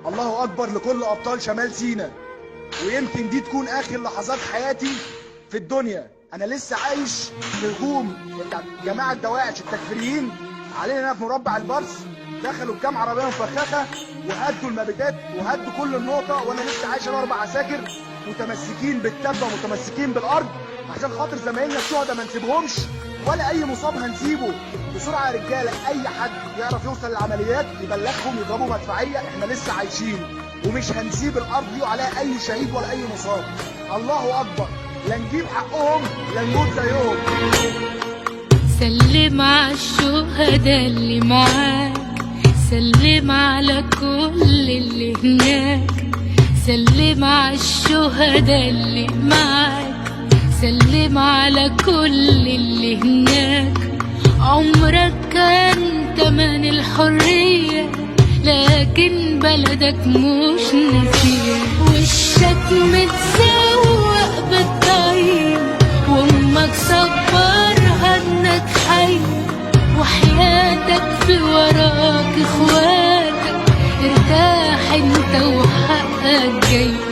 الله اكبر لكل ابطال شمال سيناء، ويمكن دي تكون اخر لحظات حياتي في الدنيا. انا لسه عايش في هجوم جماعه دواعش التكفيريين علينا هنا في مربع البرص. دخلوا بكام عربيه مفخخه وهدوا المبيدات وهدوا كل النقطه، وانا لسه عايش انا 4 عساكر متمسكين بالتبه ومتمسكين بالارض عشان خاطر زمايلنا الشهداء ما نسيبهمش ولا اي مصاب هنسيبه. بسرعه يا رجاله، اي حد يعرف يوصل للعمليات يبلغهم يضربوا مدفعيه، احنا لسه عايشين ومش هنسيب الارض دي عليها اي شهيد ولا اي مصاب. الله اكبر، لا نجيب حقهم لا نموت زيهم. سلم على الشهداء اللي معاك، سلم على كل اللي هناك، سلم على الشهداء اللي معاك، سلم على كل اللي هناك. عمرك كان تمن الحرية لكن بلدك مش ناسية، وشك متسوق بالطيب وامك صبرها انك حي، وحياتك في وراك اخواتك، ارتاح انت وحقك جاي.